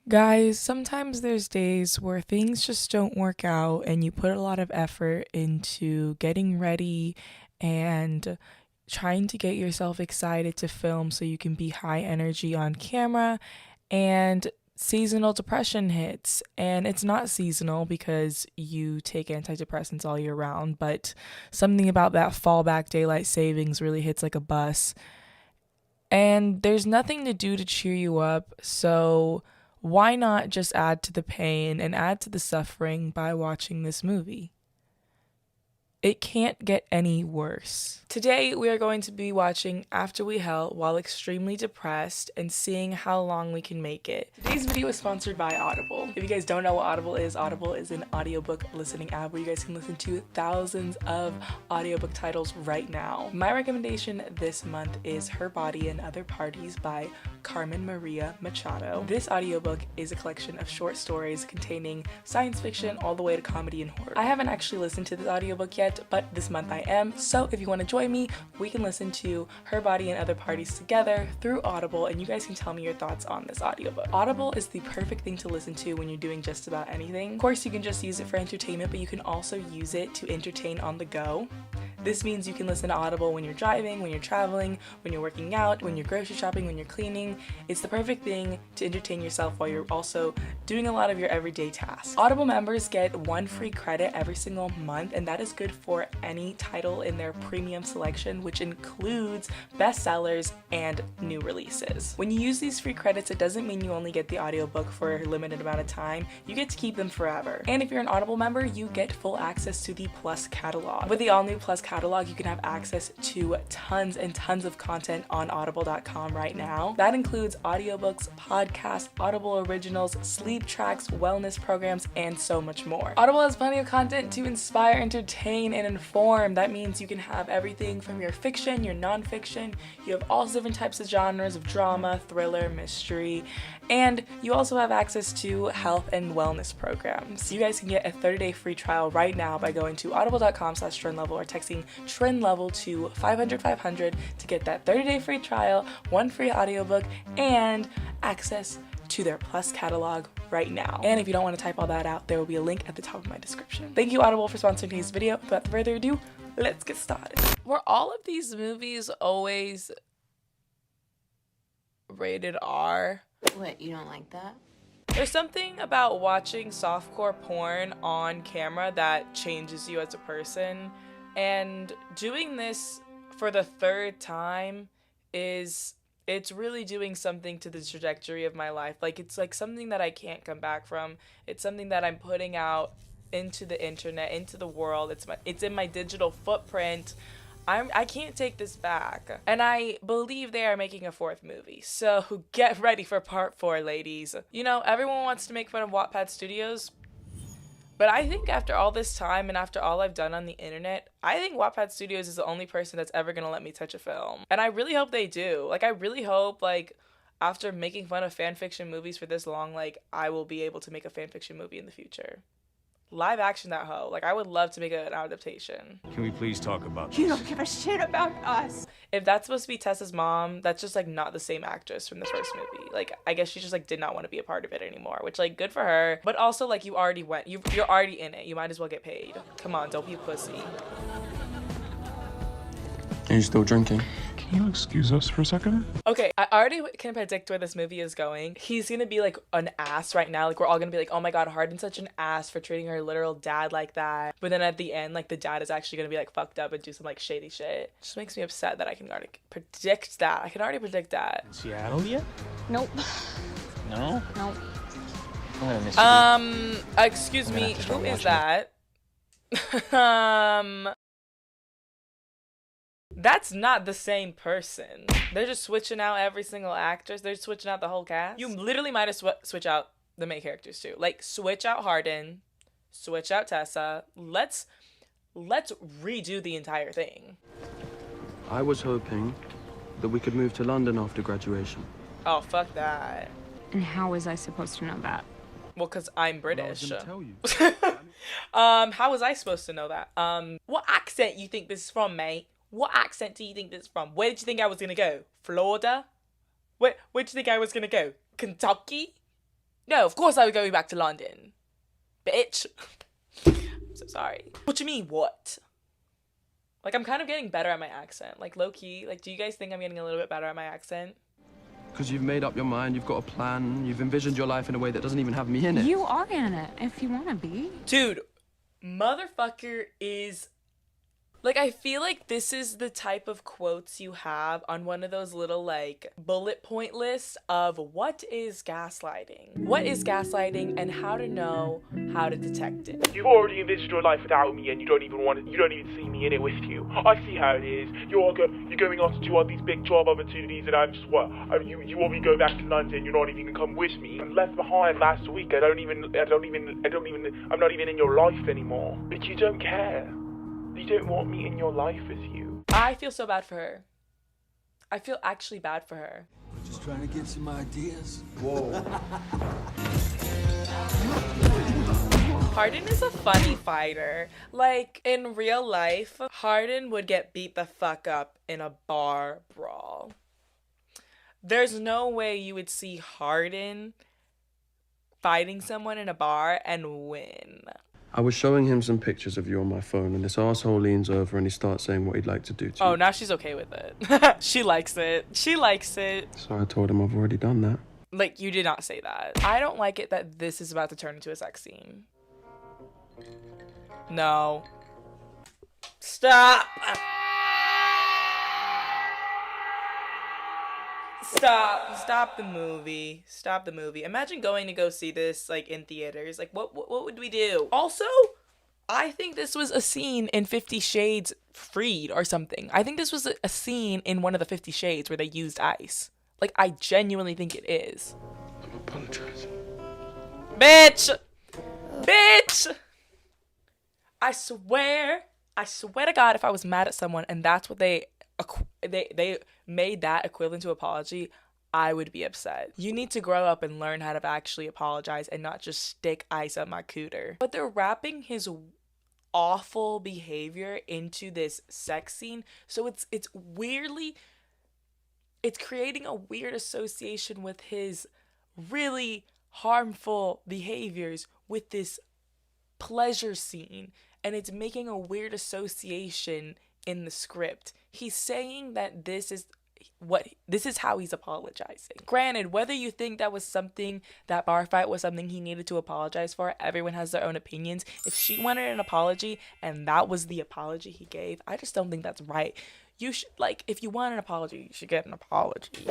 Guys, sometimes there's days where things just don't work out and you put a lot of effort into getting ready and trying to get yourself excited to film so you can be high energy on camera, and seasonal depression hits. And it's not seasonal because you take antidepressants all year round, but something about that fallback daylight savings really hits like a bus. And there's nothing to do to cheer you up, so why not just add to the pain and add to the suffering by watching this movie? It can't get any worse. Today, we are going to be watching After We Hell while extremely depressed and seeing how long we can make it. Today's video is sponsored by Audible. If you guys don't know what Audible is an audiobook listening app where you guys can listen to thousands of audiobook titles right now. My recommendation this month is Her Body and Other Parties by Carmen Maria Machado. This audiobook is a collection of short stories containing science fiction all the way to comedy and horror. I haven't actually listened to this audiobook yet, but this month I am, so if you want to join me, we can listen to Her Body and Other Parties together through Audible, and you guys can tell me your thoughts on this audiobook. Audible is the perfect thing to listen to when you're doing just about anything. Of course, you can just use it for entertainment, but you can also use it to entertain on the go. This means you can listen to Audible when you're driving, when you're traveling, when you're working out, when you're grocery shopping, when you're cleaning. It's the perfect thing to entertain yourself while you're also doing a lot of your everyday tasks. Audible members get 1 free credit every single month, and that is good for any title in their premium selection, which includes bestsellers and new releases. When you use these free credits, it doesn't mean you only get the audiobook for a limited amount of time. You get to keep them forever. And if you're an Audible member, you get full access to the Plus catalog. With the all-new Plus catalog, you can have access to tons and tons of content on audible.com right now. That includes audiobooks, podcasts, Audible originals, sleep tracks, wellness programs, and so much more. Audible has plenty of content to inspire, entertain, and inform. That means you can have everything from your fiction, your nonfiction. You have all different types of genres of drama, thriller, mystery, and you also have access to health and wellness programs. You guys can get a 30-day free trial right now by going to audible.com/trendlevel or texting trendlevel to 500 to get that 30-day free trial, 1 free audiobook, and access to their Plus catalog right now. And if you don't want to type all that out, there will be a link at the top of my description. Thank you, Audible, for sponsoring today's video. Without further ado, let's get started. Were all of these movies always rated R? What, you don't like that? There's something about watching softcore porn on camera that changes you as a person, and doing this for the third time it's really doing something to the trajectory of my life. Like, it's like something that I can't come back from. It's something that I'm putting out into the internet, into the world. It's in my digital footprint. I can't take this back. And I believe they are making a 4th movie. So get ready for part 4, ladies. You know, everyone wants to make fun of Wattpad Studios, but I think after all this time and after all I've done on the internet, I think Wattpad Studios is the only person that's ever gonna let me touch a film. And I really hope they do. Like, I really hope, like, after making fun of fanfiction movies for this long, like, I will be able to make a fanfiction movie in the future. Live action that hoe. Like, I would love to make an adaptation. Can we please talk about this? You don't give a shit about us. If that's supposed to be Tessa's mom, that's just, like, not the same actress from the first movie. Like, I guess she just, like, did not want to be a part of it anymore, which, like, good for her. But also, like, you already went. You're already in it. You might as well get paid. Come on, don't be a pussy. Are you still drinking? Can you excuse us for a second? Okay, I already can predict where this movie is going. He's gonna be, like, an ass right now. Like, we're all gonna be like, oh my god, Hardin's such an ass for treating her literal dad like that. But then at the end, like, the dad is actually gonna be, like, fucked up and do some, like, shady shit. It just makes me upset that I can already predict that. I can already predict that. Seattle yet? Nope. No? Nope. I'm gonna miss you. Excuse I'm gonna me, have to start who is watching that? That's not the same person. They're just switching out every single actress. They're switching out the whole cast. You literally might as well switch out the main characters too. Like, switch out Hardin, switch out Tessa. Let's redo the entire thing. I was hoping that we could move to London after graduation. Oh, fuck that. And how was I supposed to know that? Well, cause I'm I was British. gonna tell you. How was I supposed to know that? What accent you think this is from, mate? What accent do you think this is from? Where did you think I was gonna go? Florida? Where did you think I was gonna go? Kentucky? No, of course I would go back to London. Bitch. I'm so sorry. What do you mean, what? Like, I'm kind of getting better at my accent. Like, low-key. Like, do you guys think I'm getting a little bit better at my accent? Because you've made up your mind, you've got a plan, you've envisioned your life in a way that doesn't even have me in it. You are in it, if you want to be. Dude, motherfucker is... Like, I feel like this is the type of quotes you have on one of those little, like, bullet point lists of what is gaslighting? What is gaslighting and how to know how to detect it? You've already envisioned your life without me, and you don't even see me in it with you. I see how it is. You're going on to do all these big job opportunities, and I'm just you want me to go back to London. You're not even gonna come with me. I'm left behind last week. I'm not even in your life anymore. But you don't care. You don't want me in your life with you. I feel so bad for her. I feel actually bad for her. Just trying to get some ideas. Whoa. Hardin is a funny fighter. Like, in real life, Hardin would get beat the fuck up in a bar brawl. There's no way you would see Hardin fighting someone in a bar and win. I was showing him some pictures of you on my phone, and this asshole leans over and he starts saying what he'd like to do to you. Oh, now she's okay with it. She likes it. She likes it. So I told him I've already done that. Like, you did not say that. I don't like it that this is about to turn into a sex scene. No. Stop! Stop the movie. Stop the movie. Imagine going to go see this, like, in theaters. Like, what would we do? Also, I think this was a scene in 50 Shades Freed or something. I think this was a scene in one of the 50 Shades where they used ice. Like, I genuinely think it is. I'm apologizing. Bitch! Bitch! I swear to God, if I was mad at someone and that's what they made that equivalent to apology, I would be upset. You need to grow up and learn how to actually apologize and not just stick ice up my cooter. But they're wrapping his awful behavior into this sex scene, so it's creating a weird association with his really harmful behaviors with this pleasure scene, and it's making a weird association in the script. He's saying that this is how he's apologizing. Granted, whether you think that bar fight was something he needed to apologize for, everyone has their own opinions. If she wanted an apology and that was the apology he gave, I just don't think that's right. You should, like, if you want an apology, you should get an apology.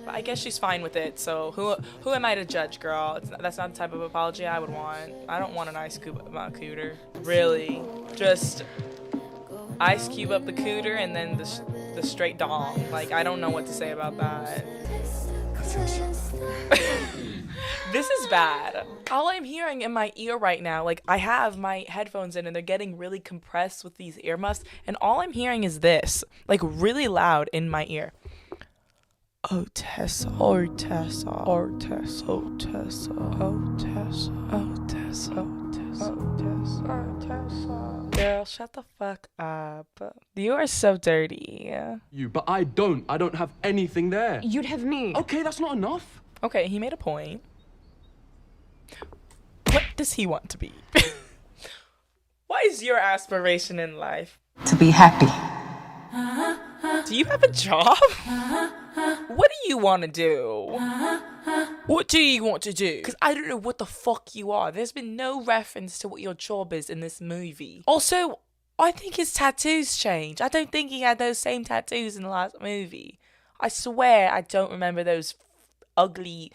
But I guess she's fine with it, so who am I to judge, girl? That's not the type of apology I would want. I don't want an ice cube up my cooter. Really. Just ice cube up the cooter and then the straight dong. Like, I don't know what to say about that. I feel so. This is bad. All I'm hearing in my ear right now, like, I have my headphones in and they're getting really compressed with these earmuffs, and all I'm hearing is this, like, really loud in my ear. Oh, Tessa. Oh, Tessa. Oh, Tessa. Oh, Tessa. Oh, Tessa. Oh, Tessa. Oh, Tessa. Oh, Tessa. Oh, Tessa. Girl, shut the fuck up. You are so dirty. But I don't have anything there. You'd have me. Okay, that's not enough. Okay, he made a point. What does he want to be? What is your aspiration in life? To be happy. Do you have a job? What do you want to do? What do you want to do? Because I don't know what the fuck you are. There's been no reference to what your job is in this movie. Also, I think his tattoos changed. I don't think he had those same tattoos in the last movie. I swear I don't remember those ugly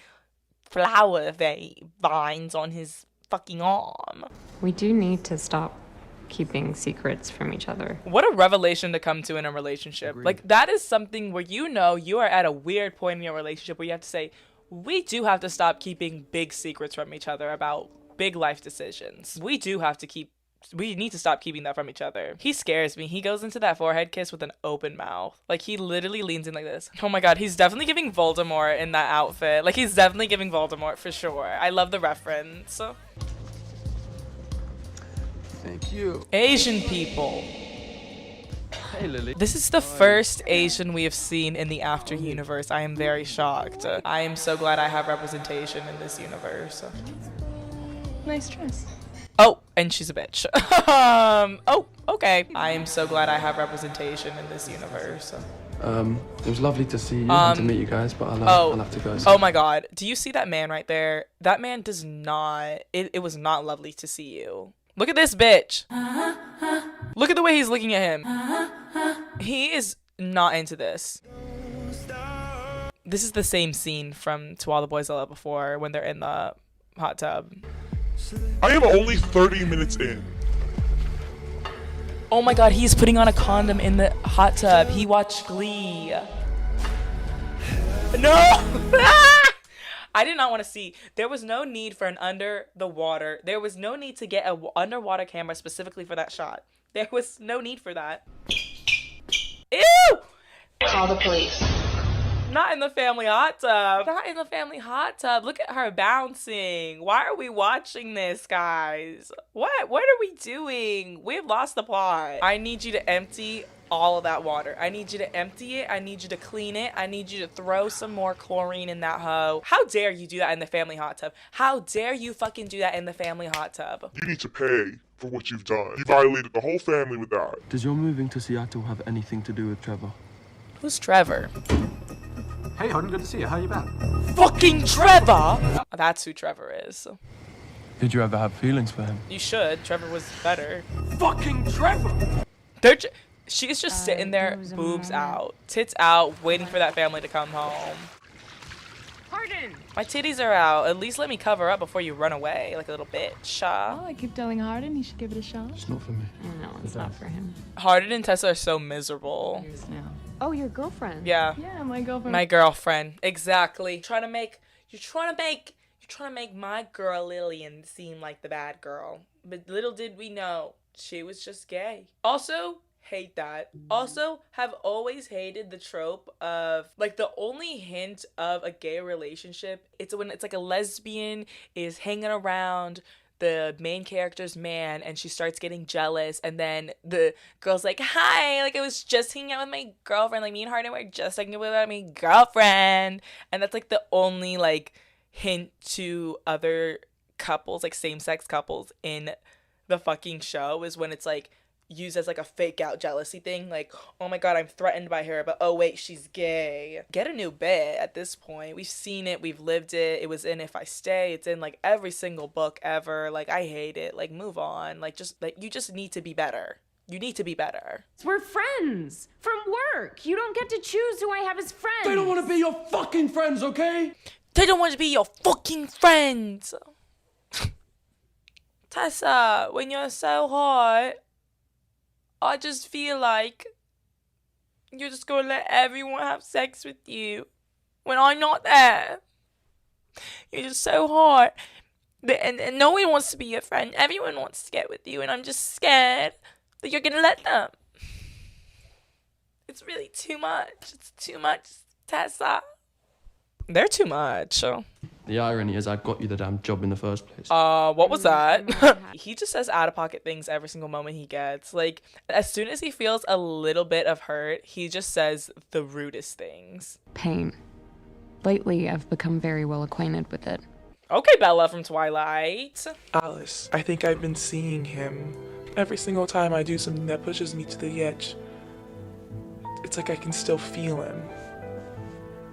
flower vines on his fucking arm. We do need to stop keeping secrets from each other. What a revelation to come to in a relationship. Agreed. Like, that is something where you know you are at a weird point in your relationship where you have to say, we do have to stop keeping big secrets from each other about big life decisions. We need to stop keeping that from each other. He scares me. He goes into that forehead kiss with an open mouth. Like, he literally leans in like this. Oh my god, he's definitely giving Voldemort in that outfit. Like, he's definitely giving Voldemort for sure. I love the reference. Thank you. Asian people. Hey, Lily. This is the first Asian we have seen in the After universe. I am very shocked. I am so glad I have representation in this universe. Nice dress. Oh, and she's a bitch. Oh, okay. I am so glad I have representation in this universe. It was lovely to see you and to meet you guys, but I'll have to go. Oh my god. Do you see that man right there? That man does not... It was not lovely to see you. Look at this bitch. Look at the way he's looking at him. He is not into this. This is the same scene from To All the Boys I Loved Before when they're in the hot tub. I am only 30 minutes in. Oh my god, he's putting on a condom in the hot tub. He watched Glee. No! I did not want to see. There was no need for an under the water. There was no need to get an underwater camera specifically for that shot. There was no need for that. Ew! Call the police. Not in the family hot tub. Not in the family hot tub. Look at her bouncing. Why are we watching this, guys? What are we doing? We've lost the plot. I need you to empty all of that water. I need you to empty it. I need you to clean it. I need you to throw some more chlorine in that hoe. How dare you do that in the family hot tub? How dare you fucking do that in the family hot tub? You need to pay for what you've done. You violated the whole family with that. Does your moving to Seattle have anything to do with Trevor? Who's Trevor? Hey, Holden, good to see you. How you been? Fucking Trevor! That's who Trevor is. Did you ever have feelings for him? You should. Trevor was better. Fucking Trevor! She's just sitting there, boobs out, tits out, waiting for that family to come home. Hardin! My titties are out. At least let me cover up before you run away like a little bitch. Oh, I keep telling Hardin he should give it a shot. It's not for me. No, it's not for him. Hardin and Tessa are so miserable. No. Oh, your girlfriend. Yeah. Yeah, my girlfriend. My girlfriend. Exactly. You're trying to make my girl Lillian seem like the bad girl. But little did we know, she was just gay. Also, hate that. Also, have always hated the trope of, like, the only hint of a gay relationship, it's when it's like a lesbian is hanging around the main character's man and she starts getting jealous, and then the girl's like, hi, like I was just hanging out with my girlfriend, like me and Hardin were just hanging out with my girlfriend. And that's like the only like hint to other couples, like same-sex couples in the fucking show, is when it's like used as like a fake out jealousy thing, like, oh my god, I'm threatened by her, but oh wait, she's gay. Get a new bit at this point. We've seen it, we've lived it. It was in If I Stay, it's in like every single book ever. Like, I hate it. Like, move on. Like, just like, you just need to be better. You need to be better. We're friends from work. You don't get to choose who I have as friends. They don't want to be your fucking friends, okay? They don't want to be your fucking friends. Tessa, when you're so hot, I just feel like you're just gonna let everyone have sex with you when I'm not there. You're just so hot. And no one wants to be your friend. Everyone wants to get with you, and I'm just scared that you're gonna let them. It's really too much. It's too much, Tessa. They're too much. The irony is I got you the damn job in the first place. What was that? He just says out-of-pocket things every single moment he gets. Like, as soon as he feels a little bit of hurt, he just says the rudest things. Pain. Lately, I've become very well acquainted with it. Okay, Bella from Twilight. Alice, I think I've been seeing him. Every single time I do something that pushes me to the edge, it's like I can still feel him.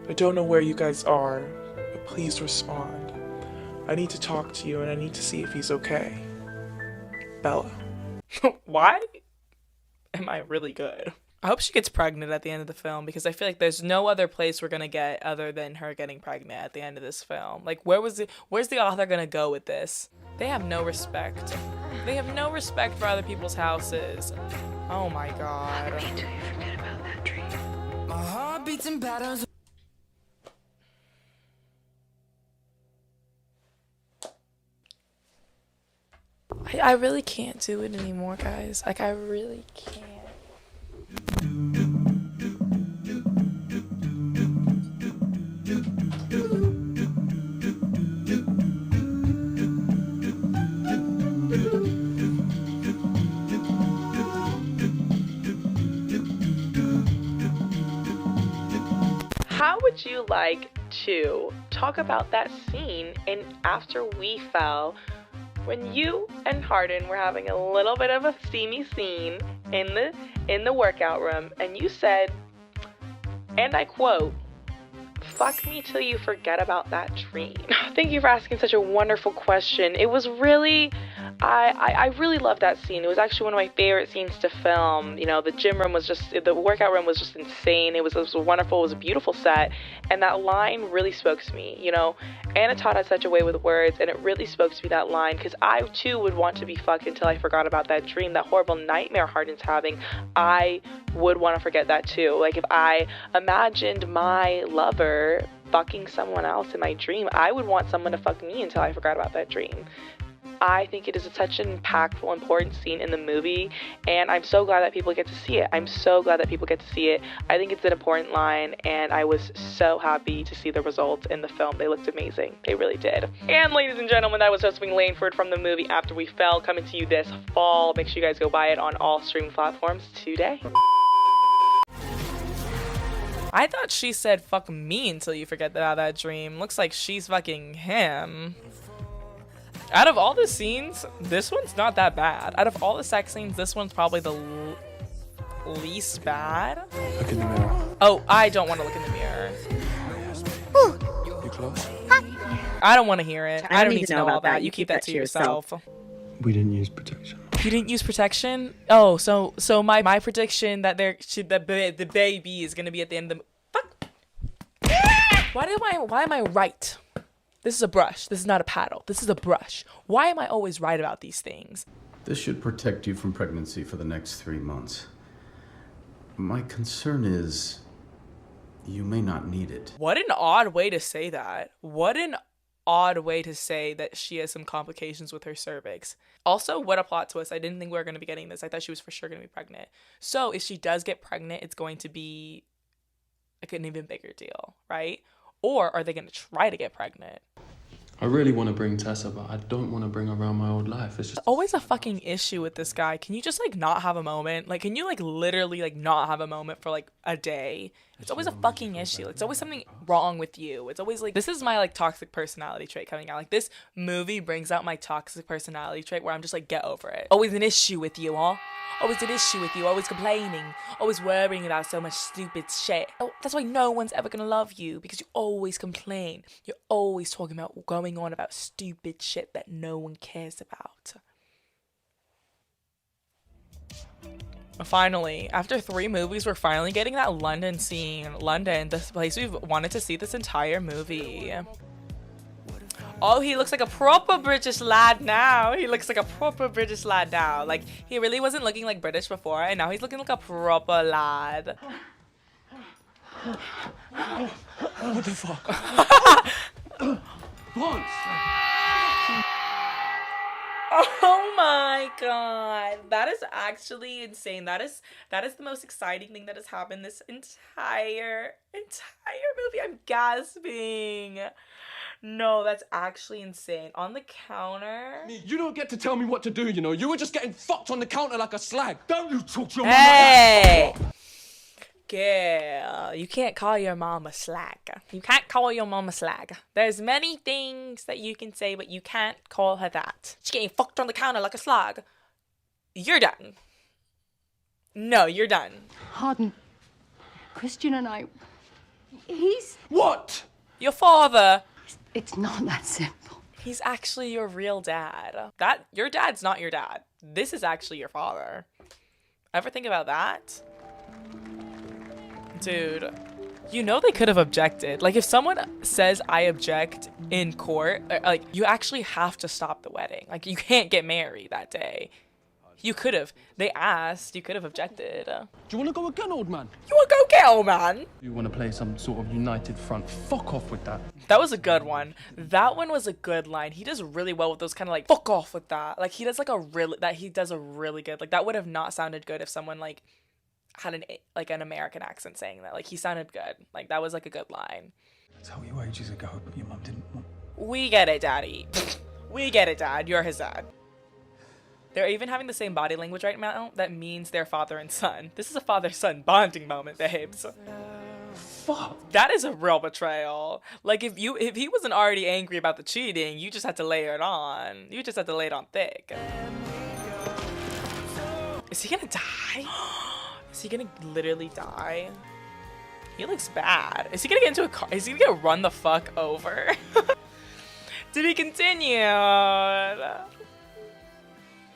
I don't know where you guys are, but please respond. I need to talk to you and I need to see if he's okay. Bella. Why am I really good? I hope she gets pregnant at the end of the film, because I feel like there's no other place we're gonna get other than her getting pregnant at the end of this film. Like, where's the author gonna go with this? They have no respect. They have no respect for other people's houses. Oh my god. Until you forget about that dream. My heart beats in patterns. I really can't do it anymore, guys. Like, I really can't. would you like to talk about that scene in After We Fell when you and Hardin were having a little bit of a steamy scene in the workout room, and you said, and I quote, "Fuck me till you forget about that dream." Thank you for asking such a wonderful question. It was really, I really loved that scene. It was actually one of my favorite scenes to film. You know, the gym room was just, the workout room was just insane. It was wonderful. It was a beautiful set. And that line really spoke to me. You know, Anna Todd had such a way with words, and it really spoke to me, that line, because I too would want to be fucked until I forgot about that dream, that horrible nightmare Hardin's having. I would want to forget that too. Like, if I imagined my lover fucking someone else in my dream, I would want someone to fuck me until I forgot about that dream. I think it is such an impactful, important scene in the movie, and I'm so glad that people get to see it. I'm so glad that people get to see it. I think it's an important line, and I was so happy to see the results in the film. They looked amazing. They really did. And ladies and gentlemen, that was Josephine Langford from the movie After We Fell, coming to you this fall. Make sure you guys go buy it on all streaming platforms today. I thought she said fuck me until you forget about that dream. Looks like she's fucking him. Out of all the scenes, this one's not that bad. Out of all the sex scenes, this one's probably the least bad. Look in the mirror. Oh, I don't want to look in the mirror. You close? I don't want to hear it. I don't need to know all about that. You keep that to yourself. We didn't use protection. You didn't use protection? Oh, so my prediction that the baby is gonna be at the end of the fuck. Why am I right? This is a brush. This is not a paddle. This is a brush. Why am I always right about these things? This should protect you from pregnancy for the next 3 months. My concern is you may not need it. What an odd way to say that. What an odd way to say that she has some complications with her cervix. Also, what a plot twist. I didn't think we were going to be getting this. I thought she was for sure going to be pregnant. So if she does get pregnant, it's going to be like an even bigger deal, right? Or are they going to try to get pregnant? I really want to bring Tessa, but I don't want to bring her around my old life. It's just always a fucking issue with this guy. Can you just like not have a moment? Like, can you like literally like not have a moment for like a day? It's always a fucking issue. It's always something wrong with you. It's always like, this is my like toxic personality trait coming out. Like, this movie brings out my toxic personality trait where I'm just like, get over it. Always an issue with you, huh? Always an issue with you, always complaining, always worrying about so much stupid shit. Oh, that's why no one's ever gonna love you, because you always complain. You're always talking about, going on about stupid shit that no one cares about. Finally, after 3 movies, we're finally getting that London scene. London, the place we've wanted to see this entire movie. Oh, he looks like a proper British lad now. He looks like a proper British lad now. Like, he really wasn't looking like British before, and now he's looking like a proper lad. what the fuck? Vance! Oh my god. That is actually insane. That is the most exciting thing that has happened this entire movie. I'm gasping. No, that's actually insane. On the counter. You don't get to tell me what to do, you know. You were just getting fucked on the counter like a slag. Don't you talk to your Hey! Girl, you can't call your mom a slag. You can't call your mom a slag. There's many things that you can say, but you can't call her that. She's getting fucked on the counter like a slag. You're done. No, you're done. Hardin, Christian and I, He's... What? Your father. it's not that simple. He's actually your real dad. Your dad's not your dad. This is actually your father. Ever think about that? Dude, you know they could have objected. Like, if someone says I object in court, like, you actually have to stop the wedding. Like, you can't get married that day. You could have. They asked. You could have objected. Do you want to go again, old man? You want to go get old man? You want to play some sort of united front? Fuck off with that. That was a good one. That one was a good line. He does really well with those kind of like, fuck off with that. Like, he does like he does a really good, like, that would have not sounded good if someone like had an American accent saying that. Like, he sounded good. Like, that was like a good line. I told you ages ago, but your mum didn't want... We get it, daddy. We get it, dad. You're his dad. They're even having the same body language right now. That means they're father and son. This is a father-son bonding moment, babes. fuck? That is a real betrayal. Like if he wasn't already angry about the cheating, you just had to layer it on. You just had to lay it on thick. Is he gonna die? Is he gonna literally die? He looks bad. Is he gonna get into a car? Is he gonna run the fuck over? To be continued.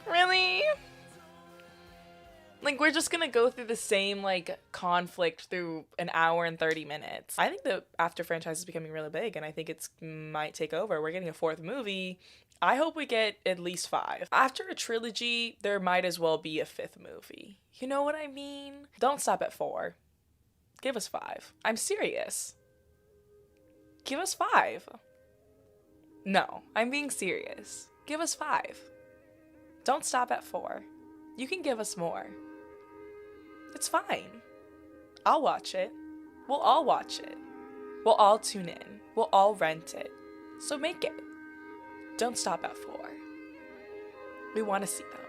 Really? Like, we're just gonna go through the same, like, conflict through an hour and 30 minutes. I think the After franchise is becoming really big, and I think it's might take over. We're getting a 4th movie. I hope we get at least 5. After a trilogy, there might as well be a 5th movie. You know what I mean? Don't stop at 4. Give us 5. I'm serious. Give us 5. No, I'm being serious. Give us 5. Don't stop at 4. You can give us more. It's fine. I'll watch it. We'll all watch it. We'll all tune in. We'll all rent it. So make it. Don't stop at 4. We want to see them.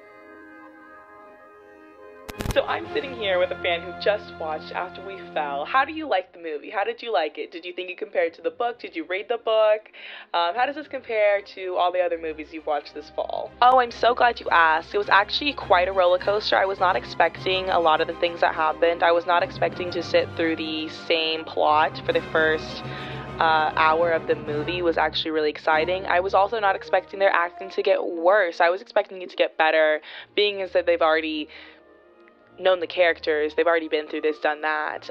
So I'm sitting here with a fan who just watched After We Fell. How do you like the movie? How did you like it? Did you think it compared to the book? Did you read the book? How does this compare to all the other movies you've watched this fall? Oh, I'm so glad you asked. It was actually quite a roller coaster. I was not expecting a lot of the things that happened. I was not expecting to sit through the same plot for the first hour of the movie. Was actually really exciting. I was also not expecting their acting to get worse. I was expecting it to get better, being as that they've already known the characters. They've already been through this, done that.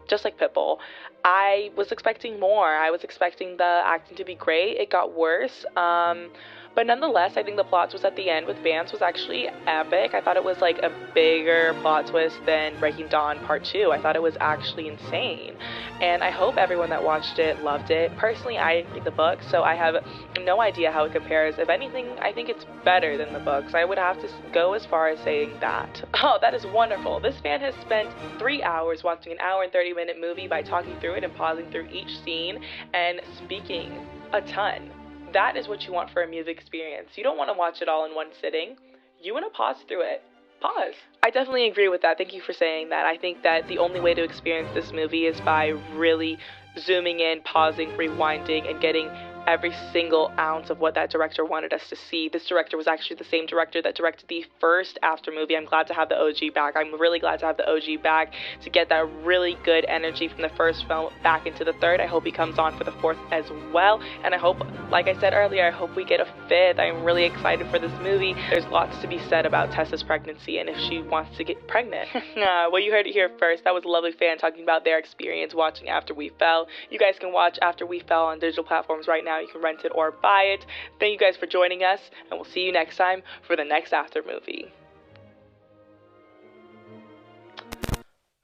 Just like Pitbull. I was expecting more. I was expecting the acting to be great. It got worse. But nonetheless, I think the plot twist at the end with Vance was actually epic. I thought it was like a bigger plot twist than Breaking Dawn Part 2. I thought it was actually insane. And I hope everyone that watched it loved it. Personally, I didn't read the book, so I have no idea how it compares. If anything, I think it's better than the books. I would have to go as far as saying that. Oh, that is wonderful. This fan has spent 3 hours watching an hour and 30-minute movie by talking through it and pausing through each scene and speaking a ton. That is what you want for a music experience. You don't want to watch it all in one sitting. You want to pause through it. Pause. I definitely agree with that. Thank you for saying that. I think that the only way to experience this movie is by really zooming in, pausing, rewinding, and getting every single ounce of what that director wanted us to see. This director was actually the same director that directed the first After movie. I'm glad to have the OG back. I'm really glad to have the OG back to get that really good energy from the first film back into the third. I hope he comes on for the 4th as well. And I hope, like I said earlier, I hope we get a 5th. I'm really excited for this movie. There's lots to be said about Tessa's pregnancy and if she wants to get pregnant. Well, you heard it here first. That was a lovely fan talking about their experience watching After We Fell. You guys can watch After We Fell on digital platforms right now. You can rent it or buy it. Thank you guys for joining us, and we'll see you next time for the next After movie.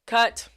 Cut.